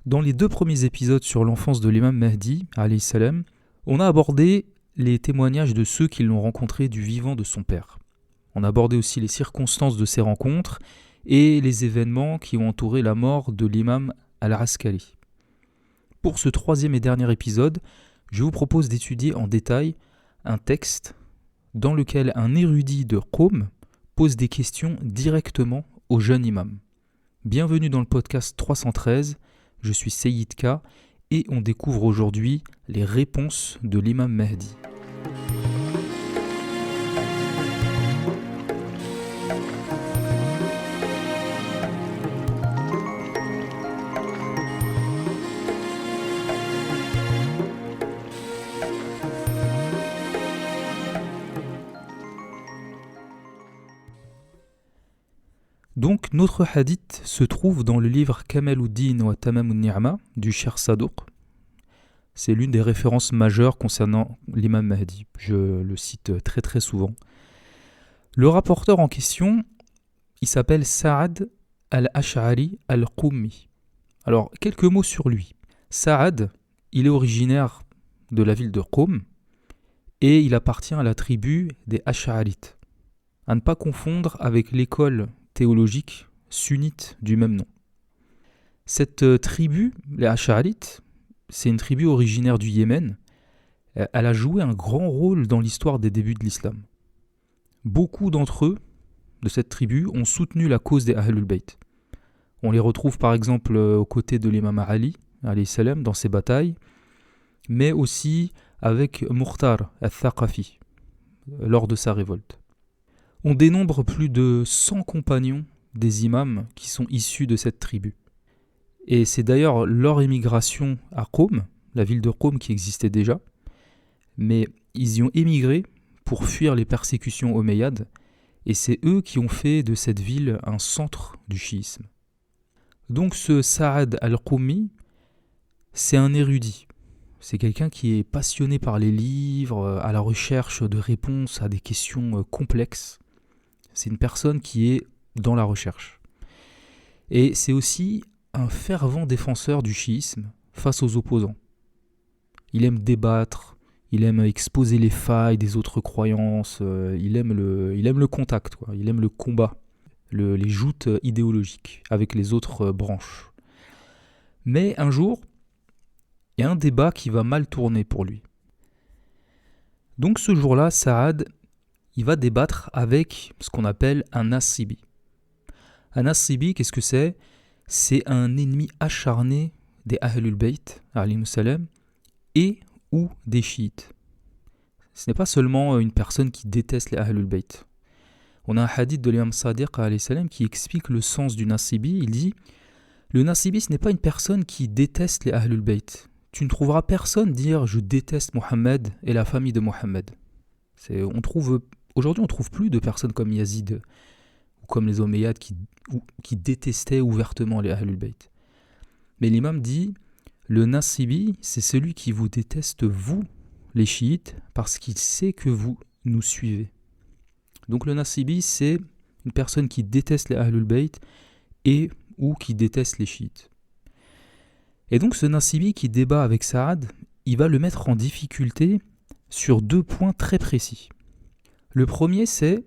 Dans les 2 premiers épisodes sur l'enfance de l'imam Mahdi, alayhi salam, on a abordé les témoignages de ceux qui l'ont rencontré du vivant de son père. On a abordé aussi les circonstances de ces rencontres et les événements qui ont entouré la mort de l'imam al-Askari. Pour ce 3e et dernier épisode, je vous propose d'étudier en détail un texte dans lequel un érudit de Qom pose des questions directement au jeune imam. Bienvenue dans le podcast 313, je suis Seyyid K et on découvre aujourd'hui les réponses de l'imam Mahdi. Donc notre hadith se trouve dans le livre Kamaluddin wa Tamamun Ni'ma du Cheikh Sadouk. C'est l'une des références majeures concernant l'imam Mahdi. Je le cite très très souvent. Le rapporteur en question, il s'appelle Sa'ad al-Ash'ari al-Qummi. Alors, quelques mots sur lui. Sa'ad, il est originaire de la ville de Qom et il appartient à la tribu des Ash'arites. À ne pas confondre avec l'école théologique sunnite du même nom. Cette tribu, les Ash'arites, c'est une tribu originaire du Yémen. Elle a joué un grand rôle dans l'histoire des débuts de l'islam. Beaucoup d'entre eux, de cette tribu, ont soutenu la cause des Ahlul Bayt. On les retrouve par exemple aux côtés de l'imam Ali, alayhi salam, dans ses batailles, mais aussi avec Mukhtar al-Thaqafi, lors de sa révolte. On dénombre plus de 100 compagnons des imams qui sont issus de cette tribu. Et c'est d'ailleurs leur émigration à Qom, la ville de Qom qui existait déjà, mais ils y ont émigré pour fuir les persécutions omeyyades, et c'est eux qui ont fait de cette ville un centre du chiisme. Donc ce Sa'ad al-Qummi, c'est un érudit. C'est quelqu'un qui est passionné par les livres, à la recherche de réponses à des questions complexes. C'est une personne qui est dans la recherche. Et c'est aussi un fervent défenseur du chiisme face aux opposants. Il aime débattre, il aime exposer les failles des autres croyances, il aime le contact, quoi. Il aime le combat, les joutes idéologiques avec les autres branches. Mais un jour, il y a un débat qui va mal tourner pour lui. Donc ce jour-là, Saad, il va débattre avec ce qu'on appelle un Nasibi. Un Nasibi, qu'est-ce que c'est ? C'est un ennemi acharné des Ahlul Bayt, alayhimus salam, et ou des chiites. Ce n'est pas seulement une personne qui déteste les Ahlul Bayt. On a un hadith de l'imam Sadiq alayhi salam qui explique le sens du Nasibi. Il dit « Le Nasibi, ce n'est pas une personne qui déteste les Ahlul Bayt. Tu ne trouveras personne dire « Je déteste Mohammed et la famille de Mohammed ». Aujourd'hui, on ne trouve plus de personnes comme Yazid ou comme les Omeyyades qui détestaient ouvertement les Ahlul Bayt. Mais l'imam dit « Le Nasibi, c'est celui qui vous déteste, vous, les chiites, parce qu'il sait que vous nous suivez. » Donc le Nasibi, c'est une personne qui déteste les Ahlul Bayt et ou qui déteste les chiites. Et donc ce Nasibi qui débat avec Saad, il va le mettre en difficulté sur 2 points très précis. Le premier, c'est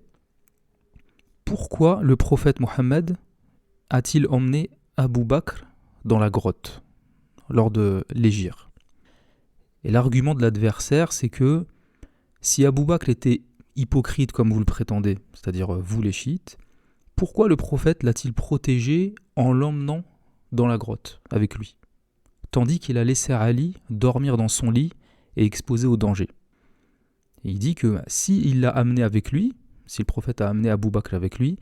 pourquoi le prophète Mohammed a-t-il emmené Abu Bakr dans la grotte lors de l'hégire. Et l'argument de l'adversaire, c'est que si Abu Bakr était hypocrite comme vous le prétendez, c'est-à-dire vous les chiites, pourquoi le prophète l'a-t-il protégé en l'emmenant dans la grotte avec lui, tandis qu'il a laissé Ali dormir dans son lit et exposé au danger. Et il dit que s'il l'a amené avec lui, si le prophète a amené Abu Bakr avec lui,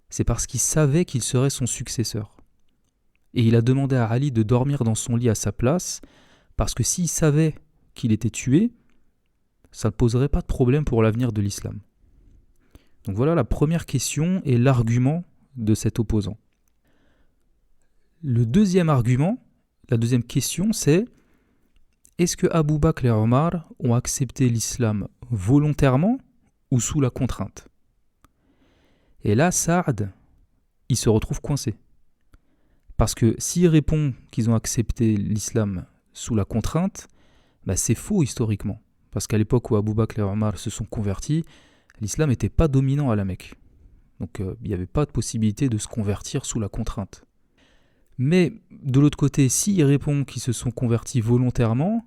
c'est parce qu'il savait qu'il serait son successeur. Et il a demandé à Ali de dormir dans son lit à sa place, parce que s'il savait qu'il était tué, ça ne poserait pas de problème pour l'avenir de l'islam. Donc voilà la première question et l'argument de cet opposant. Le deuxième argument, la deuxième question, c'est est-ce que Abu Bakr et Omar ont accepté l'islam volontairement ou sous la contrainte ? Et là, Saad, il se retrouve coincé. Parce que s'il répond qu'ils ont accepté l'islam sous la contrainte, c'est faux historiquement. Parce qu'à l'époque où Abu Bakr et Omar se sont convertis, l'islam n'était pas dominant à la Mecque. Donc il n'y avait pas de possibilité de se convertir sous la contrainte. Mais de l'autre côté, s'ils répondent qu'ils se sont convertis volontairement,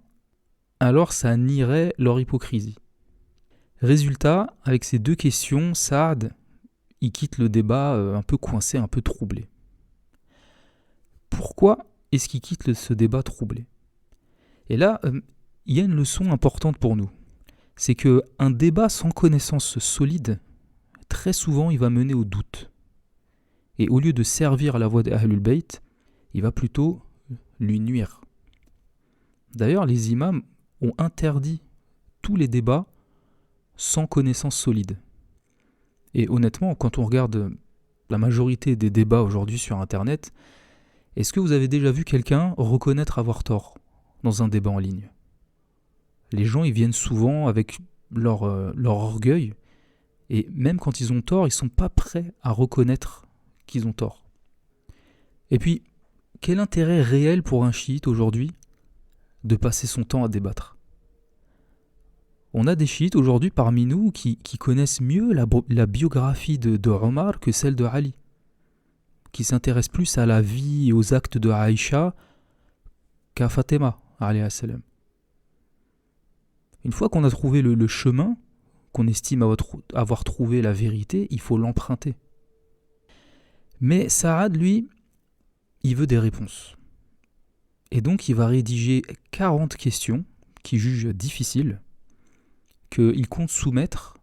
alors ça nierait leur hypocrisie. Résultat, avec ces deux questions, Saad, il quitte le débat un peu coincé, un peu troublé. Pourquoi est-ce qu'il quitte ce débat troublé ? Et là, il y a une leçon importante pour nous. C'est qu'un débat sans connaissance solide, très souvent, il va mener au doute. Et au lieu de servir la voie d'Ahlul Bayt, il va plutôt lui nuire. D'ailleurs, les imams ont interdit tous les débats sans connaissance solide. Et honnêtement, quand on regarde la majorité des débats aujourd'hui sur Internet, est-ce que vous avez déjà vu quelqu'un reconnaître avoir tort dans un débat en ligne ? Les gens, ils viennent souvent avec leur orgueil, et même quand ils ont tort, ils ne sont pas prêts à reconnaître qu'ils ont tort. Et puis, quel intérêt réel pour un chiite aujourd'hui de passer son temps à débattre ? On a des chiites aujourd'hui parmi nous qui connaissent mieux la biographie de Omar que celle de Ali, qui s'intéressent plus à la vie et aux actes de Aïcha qu'à Fatima, alayhi salam. Une fois qu'on a trouvé le chemin, qu'on estime avoir trouvé la vérité, il faut l'emprunter. Mais Saad, lui, il veut des réponses. Et donc il va rédiger 40 questions qu'il juge difficiles, qu'il compte soumettre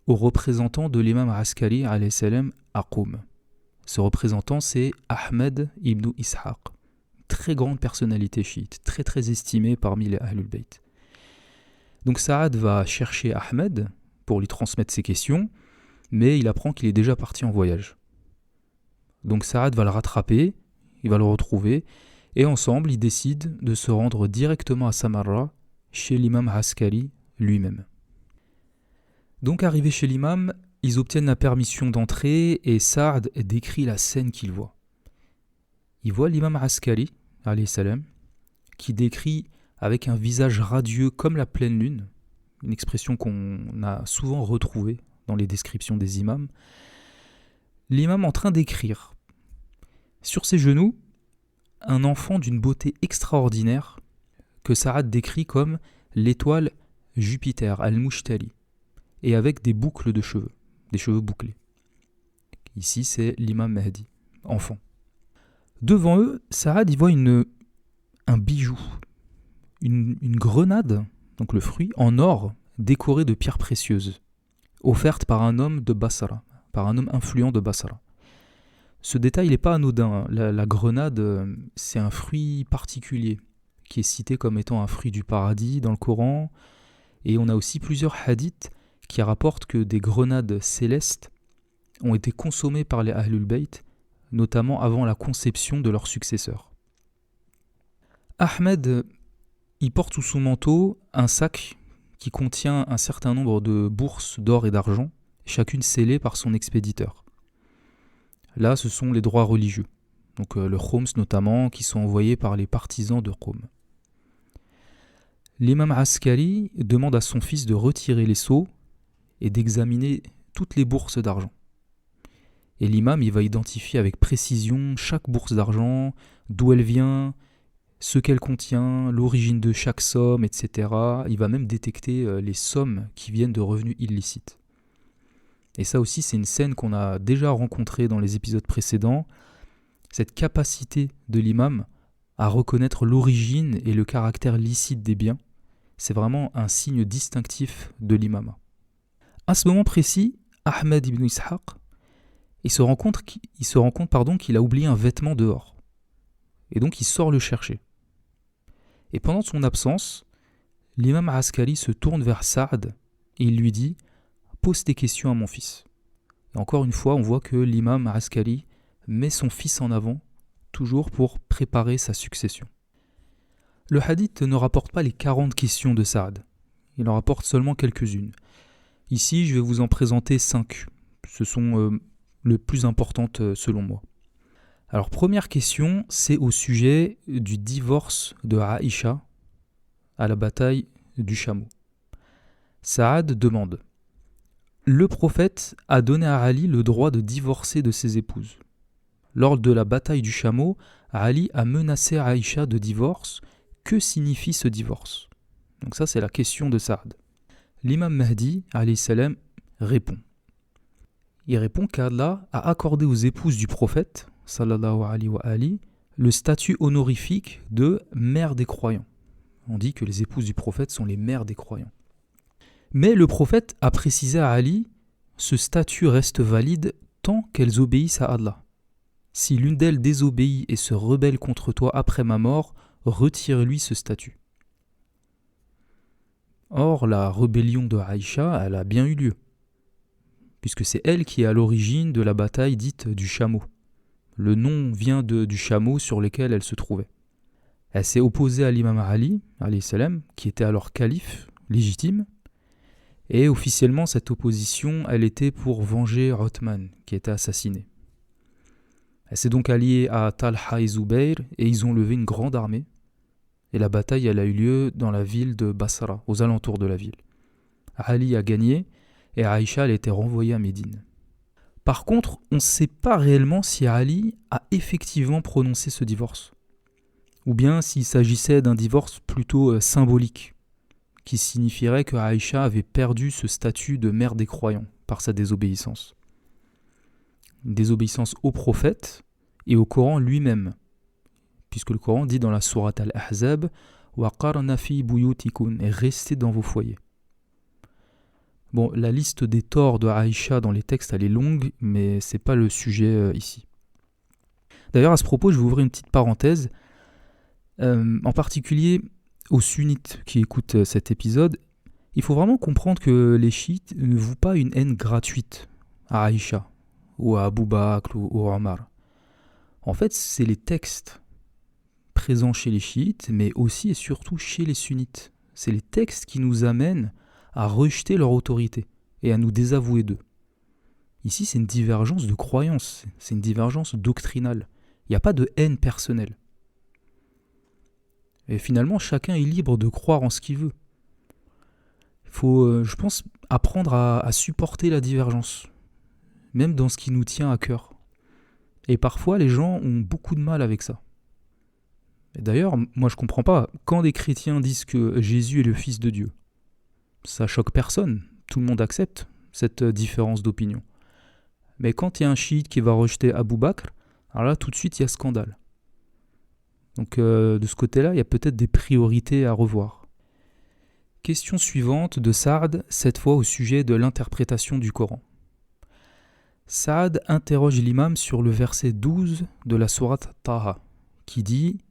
au représentant de l'imam Askari alayhi salam à Qom. Ce représentant, c'est Ahmed ibn Ishaq, très grande personnalité chiite, très très estimée parmi les Ahlul Bayt. Donc Saad va chercher Ahmed pour lui transmettre ses questions, mais il apprend qu'il est déjà parti en voyage. Donc Saad va le rattraper, il va le retrouver, et ensemble ils décident de se rendre directement à Samarra, chez l'imam Askari lui-même. Donc arrivé chez l'imam, ils obtiennent la permission d'entrer et Saad décrit la scène qu'il voit. Il voit l'imam Askari, alayhi salam, qui décrit avec un visage radieux comme la pleine lune, une expression qu'on a souvent retrouvée dans les descriptions des imams, l'imam en train d'écrire. Sur ses genoux, un enfant d'une beauté extraordinaire que Saad décrit comme l'étoile Jupiter, al-Mushtari, et avec des boucles de cheveux, des cheveux bouclés. Ici, c'est l'imam Mahdi, enfant. Devant eux, Saad y voit un bijou, une grenade, donc le fruit, en or, décoré de pierres précieuses, offerte par un homme de Basra, par un homme influent de Basra. Ce détail n'est pas anodin. La grenade, c'est un fruit particulier, qui est cité comme étant un fruit du paradis dans le Coran, et on a aussi plusieurs hadiths qui rapportent que des grenades célestes ont été consommées par les Ahlul Bayt, notamment avant la conception de leurs successeurs. Ahmed, il porte sous son manteau un sac qui contient un certain nombre de bourses d'or et d'argent, chacune scellée par son expéditeur. Là, ce sont les droits religieux, donc le Khoms notamment, qui sont envoyés par les partisans de Qom. L'imam Askari demande à son fils de retirer les sceaux et d'examiner toutes les bourses d'argent. Et l'imam, il va identifier avec précision chaque bourse d'argent, d'où elle vient, ce qu'elle contient, l'origine de chaque somme, etc. Il va même détecter les sommes qui viennent de revenus illicites. Et ça aussi, c'est une scène qu'on a déjà rencontrée dans les épisodes précédents, cette capacité de l'imam à reconnaître l'origine et le caractère licite des biens, c'est vraiment un signe distinctif de l'imam. À ce moment précis, Ahmed ibn Ishaq, il se rend compte qu'il a oublié un vêtement dehors. Et donc il sort le chercher. Et pendant son absence, l'imam Askari se tourne vers Saad et il lui dit « Pose tes questions à mon fils ». Et encore une fois, on voit que l'imam Askari met son fils en avant, toujours pour préparer sa succession. Le hadith ne rapporte pas les 40 questions de Saad. Il en rapporte seulement quelques-unes. Ici, je vais vous en présenter 5. Ce sont les plus importantes selon moi. Alors première question, c'est au sujet du divorce de Aïcha à la bataille du chameau. Saad demande: le prophète a donné à Ali le droit de divorcer de ses épouses. Lors de la bataille du chameau, Ali a menacé Aïcha de divorce. Que signifie ce divorce? Donc ça, c'est la question de Saad. L'imam Mahdi, alayhi salam, répond. Il répond qu'Allah a accordé aux épouses du prophète, sallallahu alayhi wa ali, le statut honorifique de mère des croyants. On dit que les épouses du prophète sont les mères des croyants. Mais le prophète a précisé à Ali, ce statut reste valide tant qu'elles obéissent à Allah. Si l'une d'elles désobéit et se rebelle contre toi après ma mort, retire-lui ce statut. Or, la rébellion de Aïcha, elle a bien eu lieu, puisque c'est elle qui est à l'origine de la bataille dite du chameau. Le nom vient du chameau sur lequel elle se trouvait. Elle s'est opposée à l'imam Ali, alayhi salam, qui était alors calife légitime, et officiellement cette opposition, elle était pour venger Othman, qui était assassiné. Elle s'est donc alliée à Talha et Zubayr, et ils ont levé une grande armée. Et la bataille, elle a eu lieu dans la ville de Basra, aux alentours de la ville. Ali a gagné, et Aïcha, elle a été renvoyée à Médine. Par contre, on ne sait pas réellement si Ali a effectivement prononcé ce divorce, ou bien s'il s'agissait d'un divorce plutôt symbolique, qui signifierait que Aïcha avait perdu ce statut de mère des croyants par sa désobéissance. Une désobéissance au prophète et au Coran lui-même, puisque le Coran dit dans la sourate Al-Ahzab « Waqarna fi buyutikun » et restez dans vos foyers. Bon, la liste des torts de Aïcha dans les textes, elle est longue, mais ce n'est pas le sujet ici. D'ailleurs, à ce propos, je vais ouvrir une petite parenthèse, en particulier aux sunnites qui écoutent cet épisode. Il faut vraiment comprendre que les chiites ne vouent pas une haine gratuite à Aïcha, ou à Abu Bakr, ou à Omar. En fait, c'est les textes présents chez les chiites, mais aussi et surtout chez les sunnites. C'est les textes qui nous amènent à rejeter leur autorité et à nous désavouer d'eux. Ici, c'est une divergence de croyance, c'est une divergence doctrinale. Il n'y a pas de haine personnelle. Et finalement, chacun est libre de croire en ce qu'il veut. Il faut, je pense, apprendre à supporter la divergence, même dans ce qui nous tient à cœur. Et parfois, les gens ont beaucoup de mal avec ça. Et d'ailleurs, moi je comprends pas, quand des chrétiens disent que Jésus est le Fils de Dieu, ça choque personne, tout le monde accepte cette différence d'opinion. Mais quand il y a un chiite qui va rejeter Abu Bakr, alors là tout de suite il y a scandale. Donc de ce côté-là, il y a peut-être des priorités à revoir. Question suivante de Saad, cette fois au sujet de l'interprétation du Coran. Saad interroge l'imam sur le verset 12 de la sourate Taha, qui dit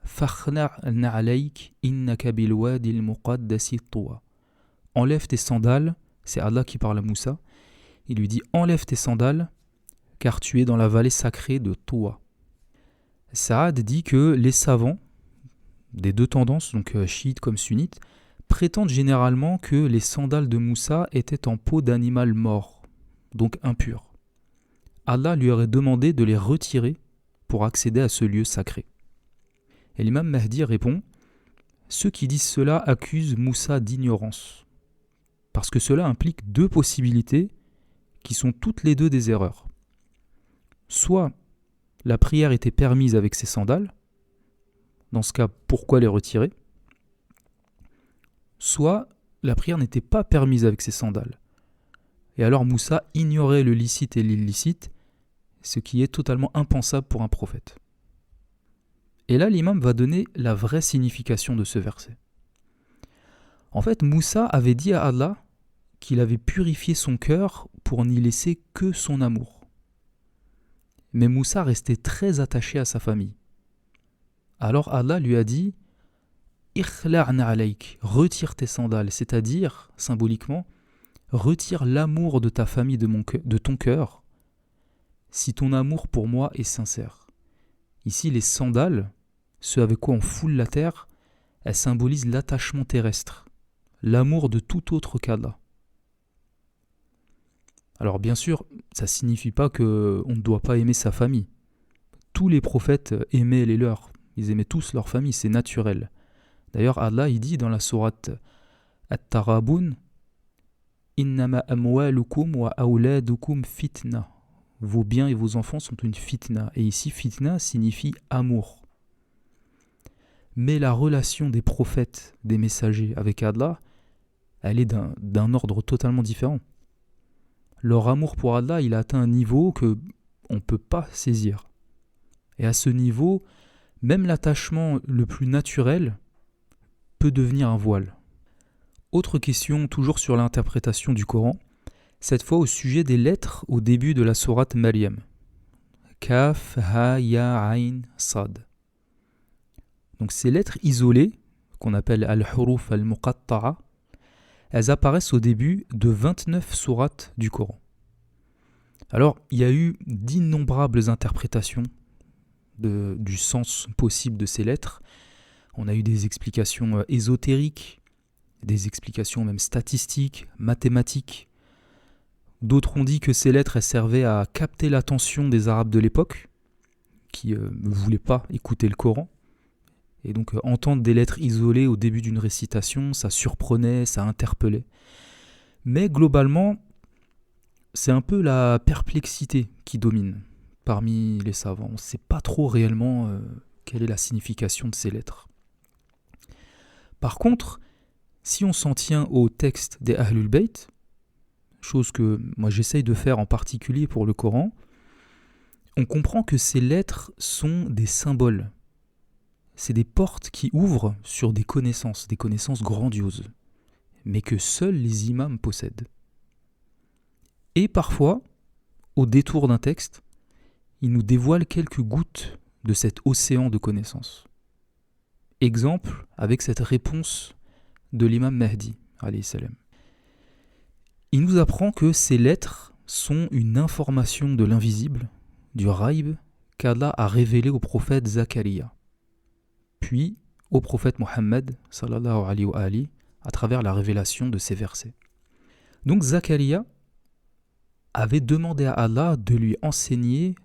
Fakhna' alayk innaka bil wadi al muqaddasi tuwa. Enlève tes sandales, c'est Allah qui parle à Moussa. Il lui dit enlève tes sandales, car tu es dans la vallée sacrée de Tuwa. Saad dit que les savants, des deux tendances, donc chiites comme sunnites, prétendent généralement que les sandales de Moussa étaient en peau d'animal mort, donc impur. Allah lui aurait demandé de les retirer pour accéder à ce lieu sacré. Et l'imam Mahdi répond « Ceux qui disent cela accusent Moussa d'ignorance, parce que cela implique deux possibilités qui sont toutes les deux des erreurs. Soit la prière était permise avec ses sandales, dans ce cas, pourquoi les retirer? Soit la prière n'était pas permise avec ses sandales. Et alors Moussa ignorait le licite et l'illicite, ce qui est totalement impensable pour un prophète. Et là, l'imam va donner la vraie signification de ce verset. En fait, Moussa avait dit à Allah qu'il avait purifié son cœur pour n'y laisser que son amour. Mais Moussa restait très attaché à sa famille. Alors Allah lui a dit « Ikhla'na alayk » retire tes sandales, c'est-à-dire, symboliquement, retire l'amour de ta famille de ton cœur, si ton amour pour moi est sincère. Ici, les sandales, ce avec quoi on foule la terre, elles symbolisent l'attachement terrestre, l'amour de tout autre qu'Allah. Alors bien sûr, ça ne signifie pas qu'on ne doit pas aimer sa famille. tous les prophètes aimaient les leurs. Ils aimaient tous leur famille, c'est naturel. D'ailleurs, Allah, il dit dans la sourate At-Tarabun, Innama amwalukum wa awladukum fitna. Vos biens et vos enfants sont une fitna. Et ici, fitna signifie amour. Mais la relation des prophètes, des messagers avec Allah, elle est d'un ordre totalement différent. Leur amour pour Allah, il a atteint un niveau que on ne peut pas saisir. Et à ce niveau, même l'attachement le plus naturel peut devenir un voile. Autre question, toujours sur l'interprétation du Coran, cette fois au sujet des lettres au début de la sourate Maryam. Kaf, Ha, Ya, Ain, Sad. Donc ces lettres isolées, qu'on appelle Al-Huruf Al-Muqatta'a, elles apparaissent au début de 29 sourates du Coran. Alors, il y a eu d'innombrables interprétations du sens possible de ces lettres. On a eu des explications ésotériques, des explications même statistiques, mathématiques. D'autres ont dit que ces lettres elles servaient à capter l'attention des Arabes de l'époque, qui ne voulaient pas écouter le Coran. Et donc entendre des lettres isolées au début d'une récitation, ça surprenait, ça interpellait. Mais globalement, c'est un peu la perplexité qui domine parmi les savants. On ne sait pas trop réellement quelle est la signification de ces lettres. Par contre, si on s'en tient au texte des Ahlul Bayt, chose que moi j'essaye de faire en particulier pour le Coran, on comprend que ces lettres sont des symboles. C'est des portes qui ouvrent sur des connaissances grandioses, mais que seuls les imams possèdent. Et parfois, au détour d'un texte, ils nous dévoilent quelques gouttes de cet océan de connaissances. Exemple avec cette réponse de l'imam Mahdi, alayhi salam. Il nous apprend que ces lettres sont une information de l'invisible, du Ghaib, qu'Allah a révélé au prophète Zakaria, puis au prophète Mohammed, sallallahu alayhi wa ali, à travers la révélation de ces versets. Donc Zakaria avait demandé à Allah de lui enseigner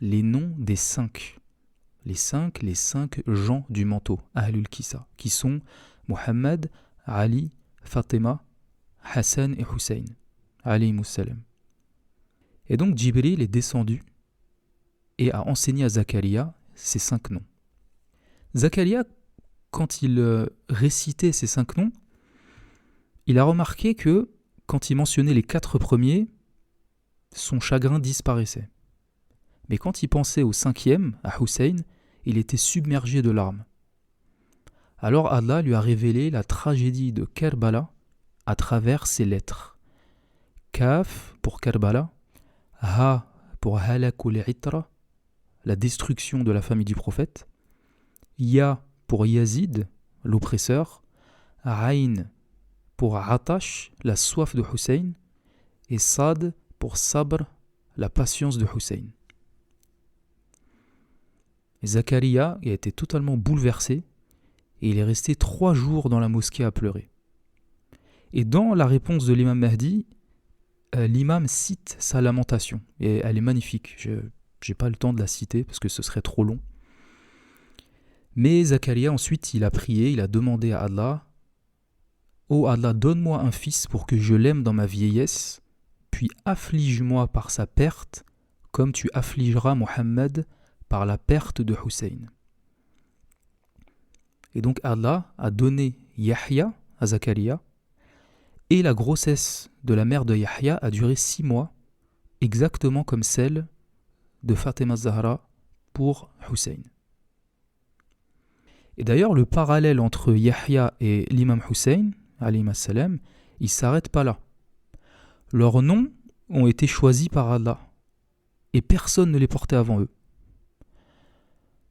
les noms des cinq gens du manteau, Ahlul Kisa, qui sont Mohammed, Ali, Fatima, Hassan et Hussein, alayhimus salam. Et donc Jibril est descendu et a enseigné à Zakaria ces 5 noms. Zakaria, quand il récitait ces 5 noms, il a remarqué que quand il mentionnait les 4 premiers, son chagrin disparaissait. Mais quand il pensait au 5e, à Hussein, il était submergé de larmes. Alors Allah lui a révélé la tragédie de Kerbala à travers ces lettres. Kaf pour Kerbala, Ha pour Halakul Itra, la destruction de la famille du prophète, Ya pour Yazid, l'oppresseur, Ain pour Atash, la soif de Hussein, et Sad pour Sabr, la patience de Hussein. Et Zakaria a été totalement bouleversé et il est resté 3 jours dans la mosquée à pleurer. Et dans la réponse de l'imam Mahdi, l'imam cite sa lamentation et elle est magnifique. Je n'ai pas le temps de la citer parce que ce serait trop long. Mais Zakaria ensuite il a prié, il a demandé à Allah: Oh Allah, donne-moi un fils pour que je l'aime dans ma vieillesse, puis afflige-moi par sa perte comme tu affligeras Mohammed par la perte de Hussein. Et donc Allah a donné Yahya à Zakaria, et la grossesse de la mère de Yahya a duré 6 mois, exactement comme celle de Fatima Zahra pour Hussein. Et d'ailleurs, le parallèle entre Yahya et l'imam Hussein, alayhi salam, il ne s'arrête pas là. Leurs noms ont été choisis par Allah, et personne ne les portait avant eux.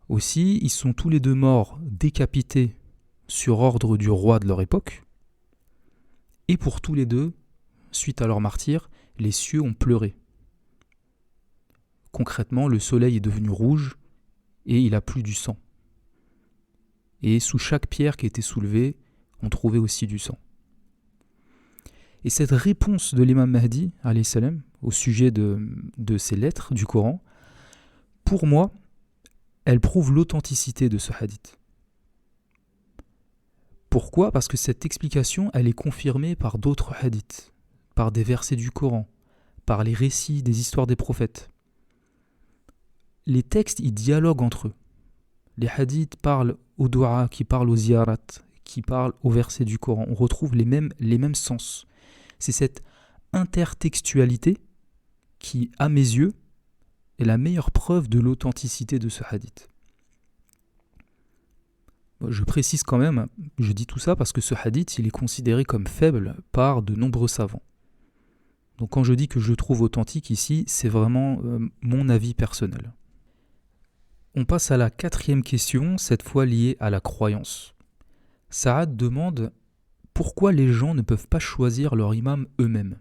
Aussi, ils sont tous les deux morts décapités sur ordre du roi de leur époque. Et pour tous les deux, suite à leur martyre, les cieux ont pleuré. Concrètement, le soleil est devenu rouge et il a plu du sang. Et sous chaque pierre qui était soulevée, on trouvait aussi du sang. Et cette réponse de l'imam Mahdi, alayhi salam, au sujet de ces lettres du Coran, pour moi, elle prouve l'authenticité de ce hadith. Pourquoi ? Parce que cette explication, elle est confirmée par d'autres hadiths, par des versets du Coran, par les récits des histoires des prophètes. Les textes, ils dialoguent entre eux. Les hadiths parlent aux doua, qui parlent aux ziyarat, qui parlent aux versets du Coran. On retrouve les mêmes sens. C'est cette intertextualité qui, à mes yeux, est la meilleure preuve de l'authenticité de ce hadith. Je précise quand même, je dis tout ça parce que ce hadith, il est considéré comme faible par de nombreux savants. Donc quand je dis que je le trouve authentique ici, c'est vraiment mon avis personnel. On passe à la 4e question, cette fois liée à la croyance. Saad demande pourquoi les gens ne peuvent pas choisir leur imam eux-mêmes.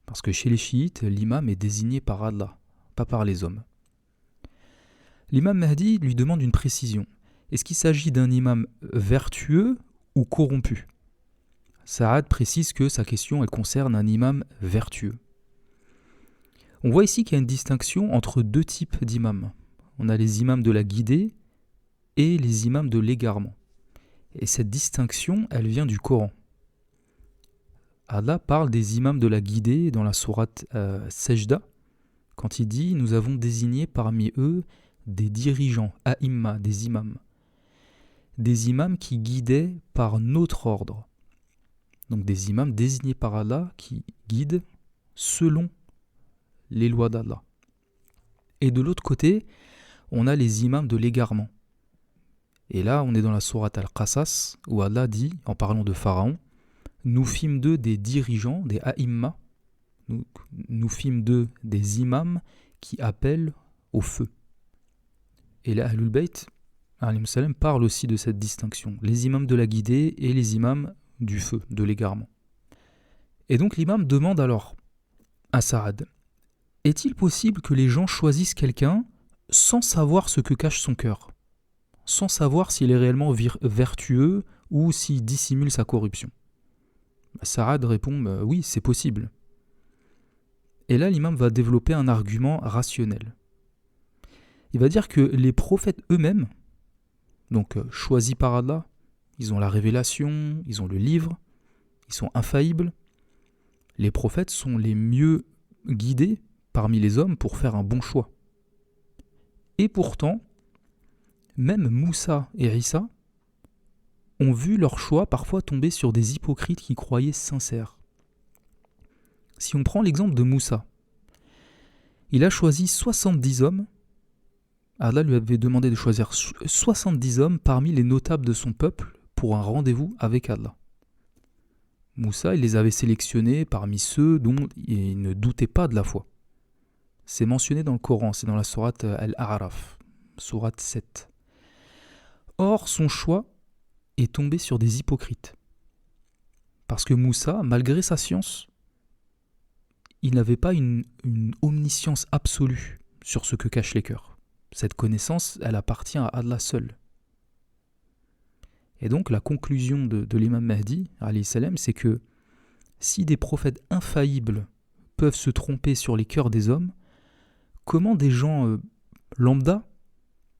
Parce que chez les chiites, l'imam est désigné par Allah, pas par les hommes. L'imam Mahdi lui demande une précision. Est-ce qu'il s'agit d'un imam vertueux ou corrompu ? Saad précise que sa question elle concerne un imam vertueux. On voit ici qu'il y a une distinction entre deux types d'imams. On a les imams de la guidée et les imams de l'égarement. Et cette distinction, elle vient du Coran. Allah parle des imams de la guidée dans la sourate Sajda, quand il dit « Nous avons désigné parmi eux des dirigeants, a'imma, des imams. Des imams qui guidaient par notre ordre. » Donc des imams désignés par Allah qui guident selon les lois d'Allah. Et de l'autre côté, on a les imams de l'égarement. Et là, on est dans la sourate Al-Qasas, où Allah dit, en parlant de Pharaon, « Nous fîmes d'eux des dirigeants, des a'imma, nous fîmes d'eux des imams qui appellent au feu. » Et là, Ahlul Bayt, alayhim salam, parle aussi de cette distinction, les imams de la guidée et les imams du feu, de l'égarement. Et donc l'imam demande alors à Saad, est-il possible que les gens choisissent quelqu'un sans savoir ce que cache son cœur, sans savoir s'il est réellement vertueux ou s'il dissimule sa corruption? Saad répond, oui, c'est possible. Et là, l'imam va développer un argument rationnel. Il va dire que les prophètes eux-mêmes, donc choisis par Allah, ils ont la révélation, ils ont le livre, ils sont infaillibles. Les prophètes sont les mieux guidés parmi les hommes pour faire un bon choix. Et pourtant, même Moussa et Isa ont vu leur choix parfois tomber sur des hypocrites qui croyaient sincères. Si on prend l'exemple de Moussa, il a choisi 70 hommes. Allah lui avait demandé de choisir 70 hommes parmi les notables de son peuple pour un rendez-vous avec Allah. Moussa, il les avait sélectionnés parmi ceux dont il ne doutait pas de la foi. C'est mentionné dans le Coran, c'est dans la sourate Al-A'raf, sourate 7. Or, son choix est tombé sur des hypocrites. Parce que Moussa, malgré sa science, il n'avait pas une omniscience absolue sur ce que cachent les cœurs. Cette connaissance, elle appartient à Allah seul. Et donc la conclusion de l'imam Mahdi, alayhi salam, c'est que si des prophètes infaillibles peuvent se tromper sur les cœurs des hommes, comment des gens lambda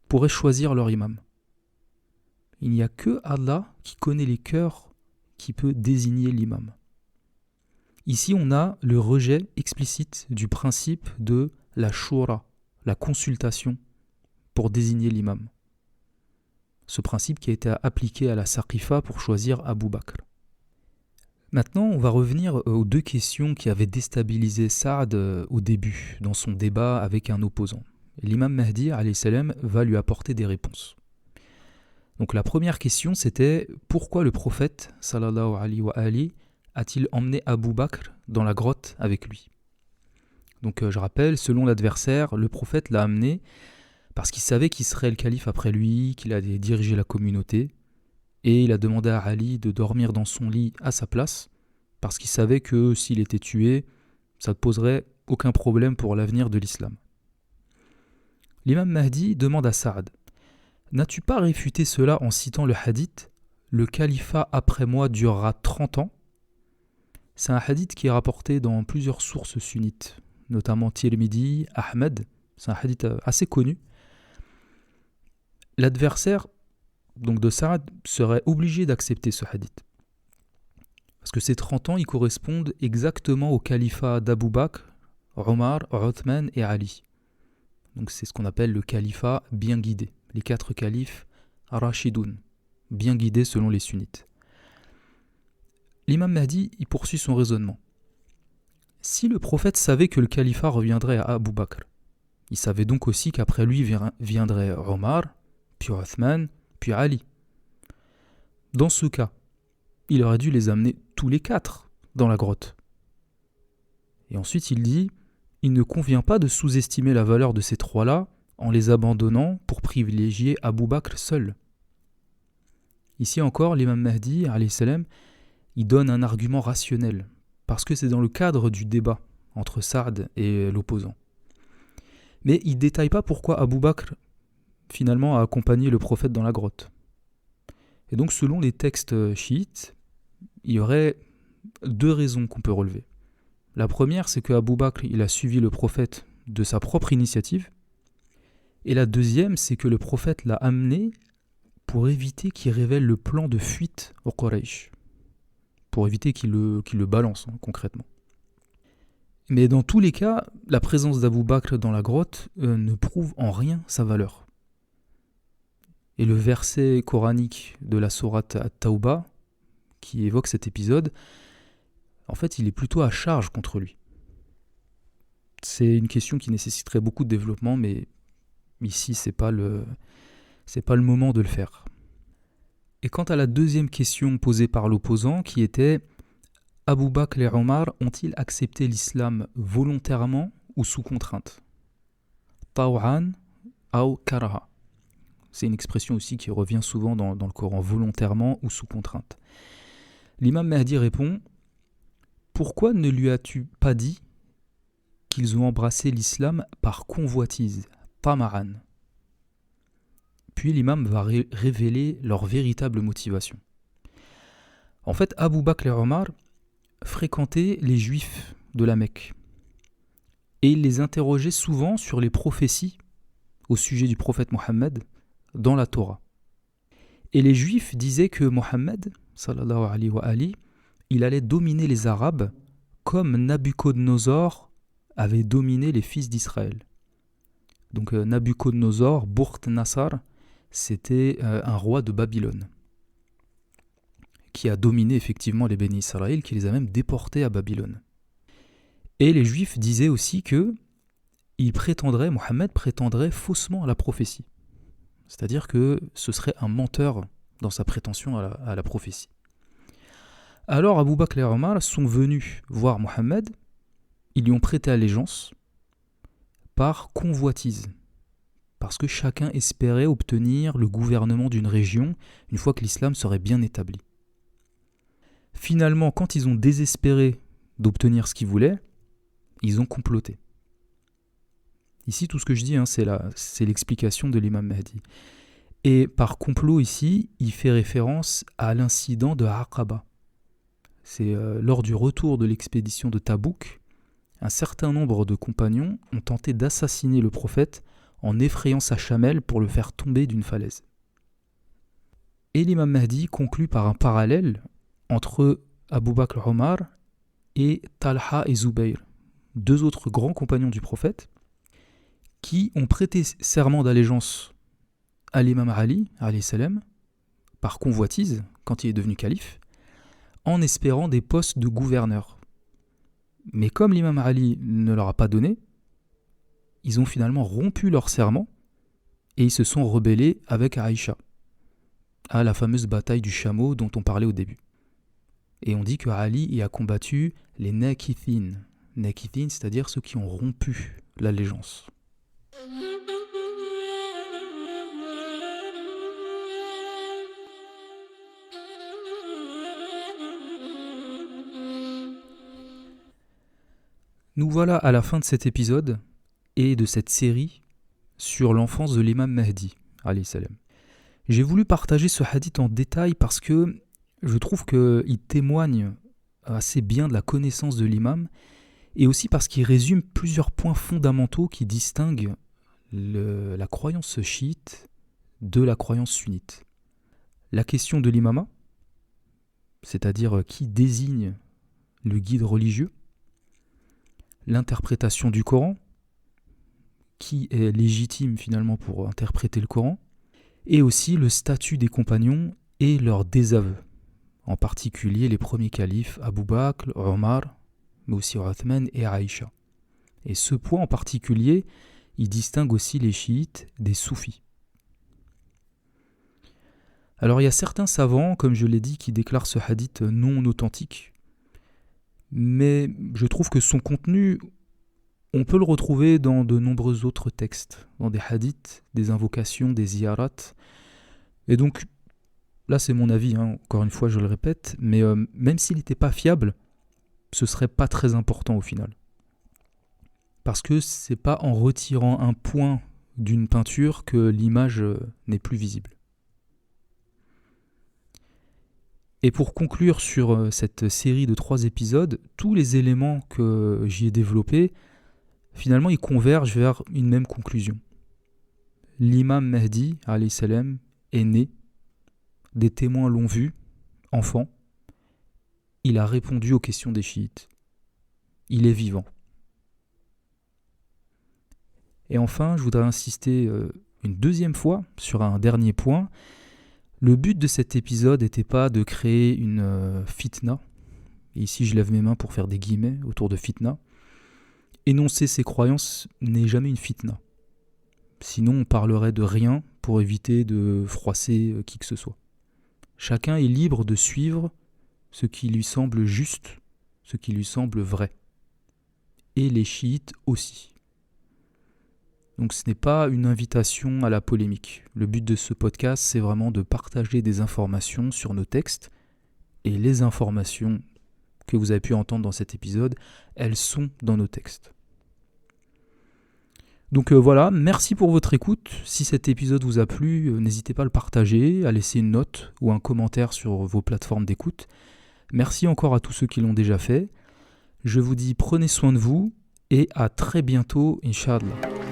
pourraient choisir leur imam? Il n'y a que Allah qui connaît les cœurs, qui peut désigner l'imam. Ici, on a le rejet explicite du principe de la shura, la consultation pour désigner l'imam. Ce principe qui a été appliqué à la Saqifa pour choisir Abu Bakr. Maintenant, on va revenir aux deux questions qui avaient déstabilisé Saad au début, dans son débat avec un opposant. L'imam Mahdi, alayhi salam, va lui apporter des réponses. Donc la première question, c'était pourquoi le prophète, sallallahu alayhi wa ali, a-t-il emmené Abu Bakr dans la grotte avec lui? Donc je rappelle, selon l'adversaire, le prophète l'a amené parce qu'il savait qu'il serait le calife après lui, qu'il allait diriger la communauté, et il a demandé à Ali de dormir dans son lit à sa place, parce qu'il savait que s'il était tué, ça ne poserait aucun problème pour l'avenir de l'islam. L'imam Mahdi demande à Saad, « N'as-tu pas réfuté cela en citant le hadith « Le califat après moi durera 30 ans » C'est un hadith qui est rapporté dans plusieurs sources sunnites, notamment Tirmidhi, Ahmed, c'est un hadith assez connu. L'adversaire donc de Saad serait obligé d'accepter ce hadith. Parce que ces 30 ans, ils correspondent exactement au califat d'Abu Bakr, Omar, Othman et Ali. Donc c'est ce qu'on appelle le califat bien guidé. Les 4 califes Rashidoun, bien guidés selon les sunnites. L'imam Mahdi, il poursuit son raisonnement. Si le prophète savait que le califat reviendrait à Abu Bakr, il savait donc aussi qu'après lui viendrait Omar, puis Othman, puis Ali. Dans ce cas, il aurait dû les amener tous les 4 dans la grotte. Et ensuite il dit, il ne convient pas de sous-estimer la valeur de ces 3-là en les abandonnant pour privilégier Abu Bakr seul. Ici encore, l'imam Mahdi, alayhi salam, il donne un argument rationnel, parce que c'est dans le cadre du débat entre Saad et l'opposant. Mais il ne détaille pas pourquoi Abu Bakr, finalement, a accompagné le prophète dans la grotte. Et donc, selon les textes chiites, il y aurait 2 raisons qu'on peut relever. La première, c'est que Abu Bakr, il a suivi le prophète de sa propre initiative. Et la deuxième, c'est que le prophète l'a amené pour éviter qu'il révèle le plan de fuite au Quraysh. Pour éviter qu'il le balance, concrètement. Mais dans tous les cas, la présence d'Abu Bakr dans la grotte ne prouve en rien sa valeur. Et le verset coranique de la sourate At-Tawbah, qui évoque cet épisode, en fait, il est plutôt à charge contre lui. C'est une question qui nécessiterait beaucoup de développement, mais ici, c'est pas le moment de le faire. Et quant à la deuxième question posée par l'opposant, qui était « Abu Bakr et Omar ont-ils accepté l'islam volontairement ou sous contrainte ?» Taw'an ou karaha. C'est une expression aussi qui revient souvent dans le Coran, volontairement ou sous contrainte. L'imam Mahdi répond « Pourquoi ne lui as-tu pas dit qu'ils ont embrassé l'islam par convoitise, tama'an ?» Puis l'imam va révéler leur véritable motivation. En fait, Abu Bakr et Omar fréquentaient les juifs de la Mecque et ils les interrogeaient souvent sur les prophéties au sujet du prophète Mohammed dans la Torah. Et les juifs disaient que Mohammed, sallallahu alayhi wa ali, il allait dominer les Arabes comme Nabuchodonosor avait dominé les fils d'Israël. Donc Nabuchodonosor, Bukht Nassar, c'était un roi de Babylone qui a dominé effectivement les Béni Israël, qui les a même déportés à Babylone. Et les Juifs disaient aussi que Mohammed prétendrait faussement à la prophétie. C'est-à-dire que ce serait un menteur dans sa prétention à la prophétie. Alors Abu Bakr et Omar sont venus voir Mohammed, ils lui ont prêté allégeance par convoitise, parce que chacun espérait obtenir le gouvernement d'une région une fois que l'islam serait bien établi. Finalement, quand ils ont désespéré d'obtenir ce qu'ils voulaient, ils ont comploté. Ici, tout ce que je dis, c'est l'explication de l'imam Mahdi. Et par complot ici, il fait référence à l'incident de Aqaba. C'est lors du retour de l'expédition de Tabouk, un certain nombre de compagnons ont tenté d'assassiner le prophète en effrayant sa chamelle pour le faire tomber d'une falaise. Et l'imam Mahdi conclut par un parallèle entre Abu Bakr Omar et Talha et Zubayr, 2 autres grands compagnons du prophète, qui ont prêté serment d'allégeance à l'imam Ali, alayhi salam, par convoitise, quand il est devenu calife, en espérant des postes de gouverneur. Mais comme l'imam Ali ne leur a pas donné, ils ont finalement rompu leur serment et ils se sont rebellés avec Aïcha, à la fameuse bataille du chameau dont on parlait au début. Et on dit que Ali y a combattu les Nakithin. Nakithin, c'est-à-dire ceux qui ont rompu l'allégeance. Nous voilà à la fin de cet épisode et de cette série sur l'enfance de l'imam Mahdi, alayhi salam. J'ai voulu partager ce hadith en détail parce que je trouve qu'il témoigne assez bien de la connaissance de l'imam et aussi parce qu'il résume plusieurs points fondamentaux qui distinguent la croyance chiite de la croyance sunnite. La question de l'imama, c'est-à-dire qui désigne le guide religieux, l'interprétation du Coran, qui est légitime finalement pour interpréter le Coran, et aussi le statut des compagnons et leur désaveu, en particulier les premiers califes Abu Bakr, Omar, mais aussi Othman et Aïcha. Et ce point en particulier, il distingue aussi les chiites des soufis. Alors il y a certains savants, comme je l'ai dit, qui déclarent ce hadith non authentique, mais je trouve que son contenu, on peut le retrouver dans de nombreux autres textes, dans des hadiths, des invocations, des ziyarats. Et donc, là c'est mon avis, encore une fois je le répète, mais même s'il n'était pas fiable, ce serait pas très important au final. Parce que c'est pas en retirant un point d'une peinture que l'image n'est plus visible. Et pour conclure sur cette série de 3 épisodes, tous les éléments que j'y ai développés, finalement ils convergent vers une même conclusion. L'imam Mahdi, alayhi salam, est né, des témoins l'ont vu, enfant, il a répondu aux questions des chiites, il est vivant. Et enfin, je voudrais insister une deuxième fois sur un dernier point. Le but de cet épisode n'était pas de créer une fitna. Et ici, je lève mes mains pour faire des guillemets autour de fitna. Énoncer ses croyances n'est jamais une fitna. Sinon, on parlerait de rien pour éviter de froisser qui que ce soit. Chacun est libre de suivre ce qui lui semble juste, ce qui lui semble vrai. Et les chiites aussi. Donc ce n'est pas une invitation à la polémique. Le but de ce podcast, c'est vraiment de partager des informations sur nos textes. Et les informations que vous avez pu entendre dans cet épisode, elles sont dans nos textes. Donc voilà, merci pour votre écoute. Si cet épisode vous a plu, n'hésitez pas à le partager, à laisser une note ou un commentaire sur vos plateformes d'écoute. Merci encore à tous ceux qui l'ont déjà fait. Je vous dis prenez soin de vous et à très bientôt, Inch'Allah.